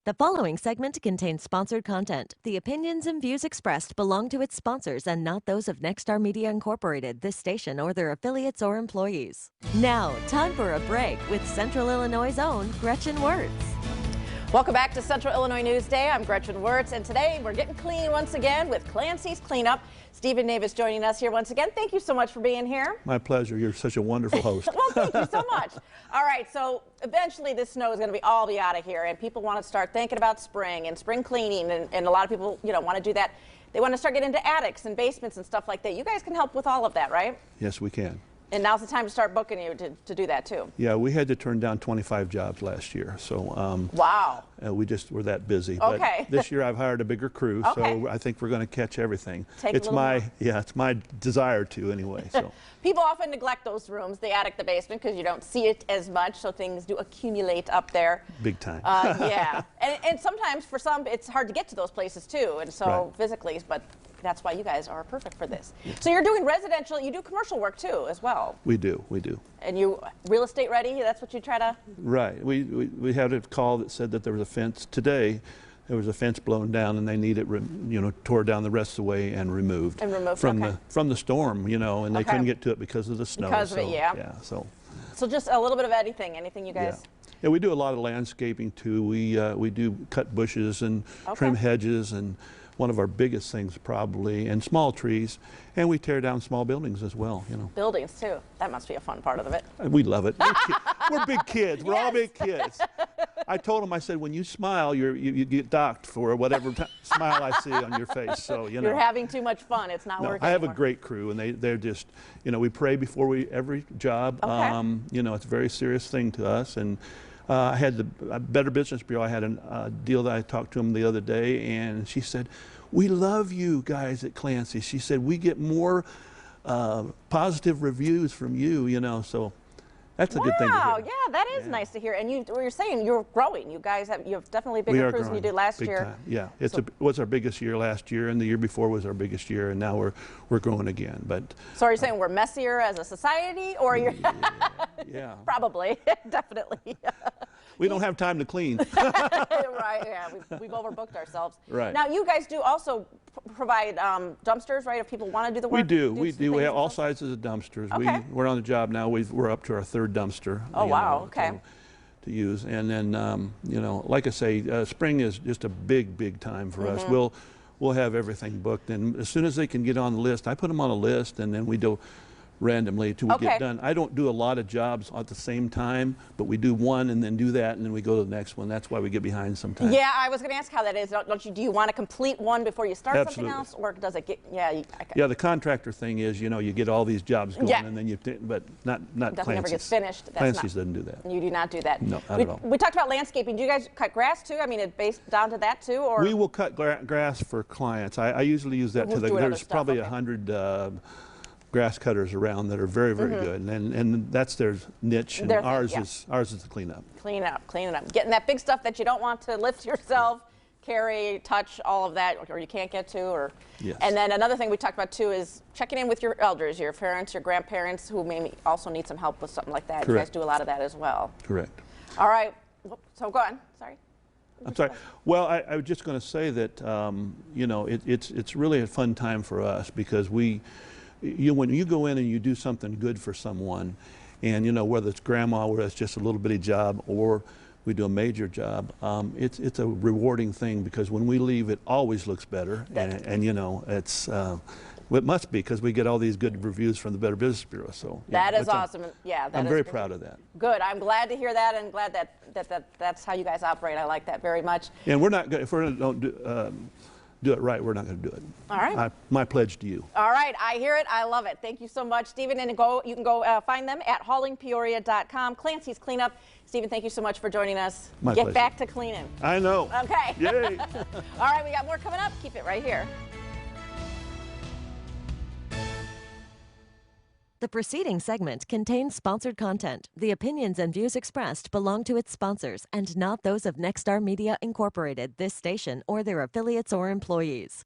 The following segment contains sponsored content. The opinions and views expressed belong to its sponsors and not those of Nexstar Media Incorporated, this station, or their affiliates or employees. Now, time for a break with Central Illinois' own Gretchen Wirtz. Welcome back to Central Illinois Newsday. I'm Gretchen Wirtz, and today we're getting clean once again with Clancy's Cleanup. Stephen Navis joining us here once again. Thank you so much for being here. My pleasure. You're such a wonderful host. Well, thank you so much. All right, so eventually this snow is going to be out of here, and people want to start thinking about spring and spring cleaning, and a lot of people, want to do that. They want to start getting into attics and basements and stuff like that. You guys can help with all of that, right? Yes, we can. And now's the time to start booking you to do that too. Yeah, we had to turn down 25 jobs last year, so wow. We just were that busy. Okay. But this year I've hired a bigger crew, okay. So I think we're going to catch everything. It's my desire to anyway. So people often neglect those rooms, the attic, the basement, because you don't see it as much, so things do accumulate up there. Big time. Yeah, and sometimes for some it's hard to get to those places too, and so right. Physically, but that's why you guys are perfect for this. So you're doing residential, you do commercial work too as well. We do. And you real estate ready? That's what you try to. Right. We had a call that said that there was a fence today. There was a fence blown down, and they need it, tore down the rest of the way and removed. From the storm, and they couldn't get to it because of the snow. Because of it, yeah. Yeah. So just a little bit of anything you guys. Yeah, we do a lot of landscaping too. We do cut bushes and trim hedges, and one of our biggest things probably, and small trees, and we tear down small buildings as well. Buildings too. That must be a fun part of it. We love it. We're big kids. We're all big kids. I told them, I said, when you smile, you get docked for whatever smile I see on your face. So you're having too much fun. It's not working. I have anymore. A great crew, and they're just, we pray before every job. Okay. It's a very serious thing to us, and. I had the Better Business Bureau. I had a deal that I talked to them the other day, and she said, "We love you guys at Clancy." She said, "We get more positive reviews from you." So that's a good thing to hear. Wow, yeah, that is nice to hear. And you're saying you're growing. You guys you have definitely bigger crews than you did last year. Time. Yeah, it was our biggest year last year, and the year before was our biggest year, and now we're growing again. But so are you saying we're messier as a society, or you're? Yeah. Probably, definitely. We don't have time to clean. Right, yeah, we've overbooked ourselves. Right. Now, you guys do also provide dumpsters, right, if people want to do the work? We do. We have all sizes of dumpsters. Okay. We're on the job now. We're up to our third dumpster. Oh, wow, okay. To use. And then, like I say, spring is just a big time for us. We'll have everything booked. And as soon as they can get on the list, I put them on a list, and then we do randomly till we get done. I don't do a lot of jobs at the same time, but we do one and then do that, and then we go to the next one. That's why we get behind sometimes. Yeah, I was going to ask how that is. Do you want to complete one before you start Absolutely. something else, or does it get? Yeah. Yeah, the contractor thing is, you get all these jobs going, and then but not Nothing ever gets finished. Clancy's doesn't do that. You do not do that. No, not at all. We talked about landscaping. Do you guys cut grass too? I mean, it based down to that too, or? We will cut grass for clients. I usually use that there's probably 100 grass cutters around that are very good, and that's their niche, and ours is the cleanup. Clean up. Getting that big stuff that you don't want to lift yourself, carry, touch, all of that, or you can't get to, or. Yes. And then another thing we talked about too is checking in with your elders, your parents, your grandparents, who may also need some help with something like that. Correct. You guys do a lot of that as well. Correct. All right. So go on. Sorry. I'm sorry. Well, I was just going to say that it's really a fun time for us because when you go in and you do something good for someone, and whether it's grandma, whether it's just a little bitty job, or we do a major job, it's a rewarding thing because when we leave, it always looks better, and it's. It must be because we get all these good reviews from the Better Business Bureau. So that is awesome. I'm very proud of that. Good. I'm glad to hear that, and glad that's how you guys operate. I like that very much. And we're not if we don't do it right, we're not going to do it. All right. My pledge to you. All right. I hear it. I love it. Thank you so much, Stephen. And you can go find them at haulingpeoria.com. Clancy's Cleanup. Stephen, thank you so much for joining us. My pleasure. Get back to cleaning. I know. Okay. Yay. All right. We got more coming up. Keep it right here. The preceding segment contains sponsored content. The opinions and views expressed belong to its sponsors and not those of Nexstar Media Incorporated, this station, or their affiliates or employees.